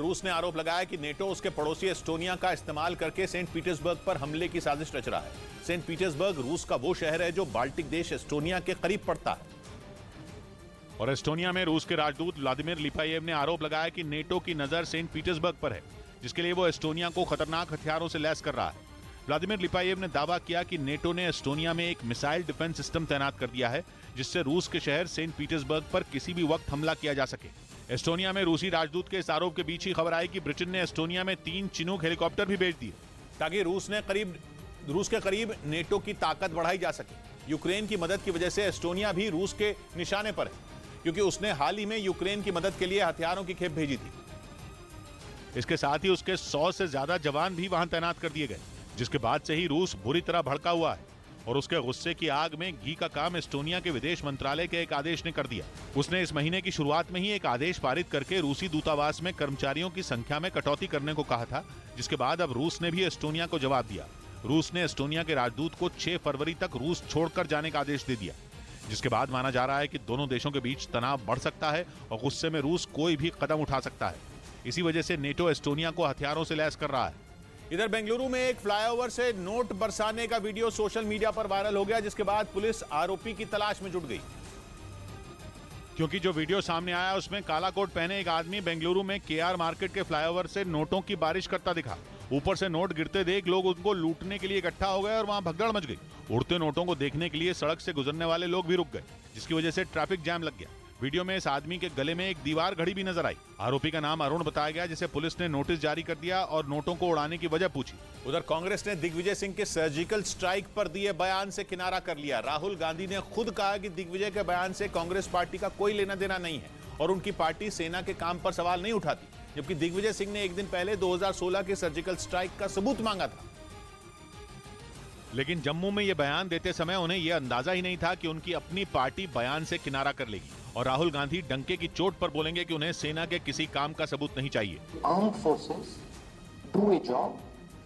रूस ने आरोप लगाया कि नेटो उसके पड़ोसी एस्टोनिया का इस्तेमाल करके सेंट पीटर्सबर्ग पर हमले की साजिश रच रहा है। सेंट पीटर्सबर्ग रूस का वो शहर है जो बाल्टिक देश एस्टोनिया के करीब पड़ता है। और एस्टोनिया में रूस के राजदूत व्लादिमीर लिपायेव ने आरोप लगाया कि नेटो की नजर सेंट पीटर्सबर्ग पर है, जिसके लिए वो एस्टोनिया को खतरनाक हथियारों से लैस कर रहा है। व्लादिमीर लिपायेव ने दावा किया कि नेटो ने एस्टोनिया में एक मिसाइल डिफेंस सिस्टम तैनात कर दिया है, जिससे रूस के शहर सेंट पीटर्सबर्ग पर किसी भी वक्त हमला किया जा सके। एस्टोनिया में रूसी राजदूत के इस आरोप के बीच ही खबर आई कि ब्रिटेन ने एस्टोनिया में 3 चिनूक हेलीकॉप्टर भी भेज दिए, ताकि रूस के करीब नेटो की ताकत बढ़ाई जा सके। यूक्रेन की मदद की वजह से एस्टोनिया भी रूस के निशाने पर है, क्योंकि उसने हाल ही में यूक्रेन की मदद के लिए हथियारों की खेप भेजी थी। इसके साथ ही उसके 100 से ज्यादा जवान भी वहां तैनात कर दिए गए, जिसके बाद से ही रूस बुरी तरह भड़का हुआ है और उसके गुस्से की आग में घी का काम एस्टोनिया के विदेश मंत्रालय के एक आदेश ने कर दिया। उसने इस महीने की शुरुआत में ही एक आदेश पारित करके रूसी दूतावास में कर्मचारियों की संख्या में कटौती करने को कहा था, जिसके बाद अब रूस ने भी एस्टोनिया को जवाब दिया। रूस ने एस्टोनिया के राजदूत को 6 फरवरी तक रूस छोड़कर जाने का आदेश दे दिया, जिसके बाद माना जा रहा है कि दोनों देशों के बीच तनाव बढ़ सकता है और गुस्से में रूस कोई भी कदम उठा सकता है। इसी वजह से नेटो एस्टोनिया को हथियारों से लैस कर रहा है। इधर बेंगलुरु में एक फ्लाईओवर से नोट बरसाने का वीडियो सोशल मीडिया पर वायरल हो गया, जिसके बाद पुलिस आरोपी की तलाश में जुट गई। क्योंकि जो वीडियो सामने आया उसमें काला कोट पहने एक आदमी बेंगलुरु में केआर मार्केट के फ्लाईओवर से नोटों की बारिश करता दिखा। ऊपर से नोट गिरते देख लोग उनको लूटने के लिए इकट्ठा हो गए और वहां भगदड़ मच गई। उड़ते नोटों को देखने के लिए सड़क से गुजरने वाले लोग भी रुक गए, जिसकी वजह से ट्रैफिक जाम लग गया। वीडियो में इस आदमी के गले में एक दीवार घड़ी भी नजर आई। आरोपी का नाम अरुण बताया गया, जिसे पुलिस ने नोटिस जारी कर दिया और नोटों को उड़ाने की वजह पूछी। उधर कांग्रेस ने दिग्विजय सिंह के सर्जिकल स्ट्राइक पर दिए बयान से किनारा कर लिया। राहुल गांधी ने खुद कहा कि दिग्विजय के बयान से कांग्रेस पार्टी का कोई लेना देना नहीं है और उनकी पार्टी सेना के काम पर सवाल नहीं उठाती, जबकि दिग्विजय सिंह ने एक दिन पहले 2016 के सर्जिकल स्ट्राइक का सबूत मांगा था। लेकिन जम्मू में यह बयान देते समय उन्हें यह अंदाजा ही नहीं था कि उनकी अपनी पार्टी बयान से किनारा कर लेगी और राहुल गांधी डंके की चोट पर बोलेंगे कि उन्हें सेना के किसी काम का सबूत नहीं चाहिए। Armed forces do a job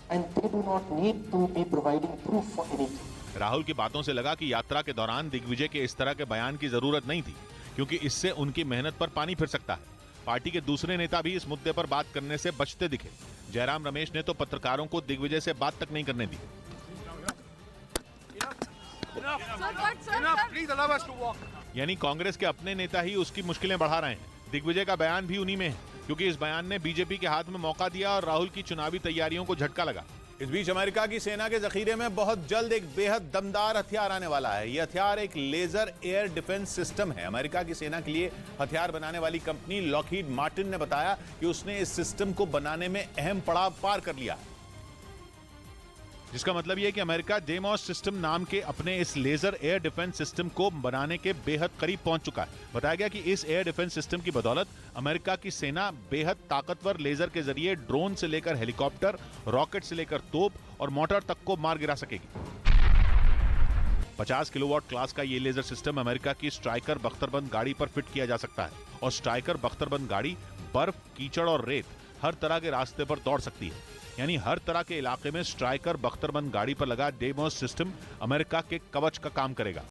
and they do not need to be providing proof for anything. Rahul की बातों से लगा कि यात्रा के दौरान दिग्विजय के इस तरह के बयान की जरूरत नहीं थी, क्योंकि इससे उनकी मेहनत पर पानी फिर सकता है। पार्टी के दूसरे नेता भी इस मुद्दे पर बात करने से बचते दिखे। जयराम रमेश ने तो पत्रकारों को दिग्विजय से बात तक नहीं करने दी। यानी कांग्रेस के अपने नेता ही उसकी मुश्किलें बढ़ा रहे हैं। दिग्विजय का बयान भी उन्हीं में है, क्योंकि इस बयान ने बीजेपी के हाथ में मौका दिया और राहुल की चुनावी तैयारियों को झटका लगा। इस बीच अमेरिका की सेना के जखीरे में बहुत जल्द एक बेहद दमदार हथियार आने वाला है। यह हथियार एक लेजर एयर डिफेंस सिस्टम है। अमेरिका की सेना के लिए हथियार बनाने वाली कंपनी लॉकहीड मार्टिन ने बताया कि उसने इस सिस्टम को बनाने में अहम पड़ाव पार कर लिया, जिसका मतलब यह कि अमेरिका डेमोस सिस्टम नाम के अपने इस लेजर एयर डिफेंस सिस्टम को बनाने के बेहद करीब पहुंच चुका है। बताया गया कि इस एयर डिफेंस सिस्टम की बदौलत अमेरिका की सेना बेहद ताकतवर लेजर के जरिए ड्रोन से लेकर हेलीकॉप्टर, रॉकेट से लेकर तोप और मोटर तक को मार गिरा सकेगी। 50 किलोवाट क्लास का ये लेजर सिस्टम अमेरिका की स्ट्राइकर बख्तरबंद गाड़ी पर फिट किया जा सकता है और स्ट्राइकर बख्तरबंद गाड़ी बर्फ, कीचड़ और रेत हर तरह के रास्ते पर दौड़ सकती है। यानी हर तरह के इलाके में स्ट्राइकर बख्तरबंद गाड़ी पर लगा डेमोस सिस्टम अमेरिका के कवच का काम करेगा।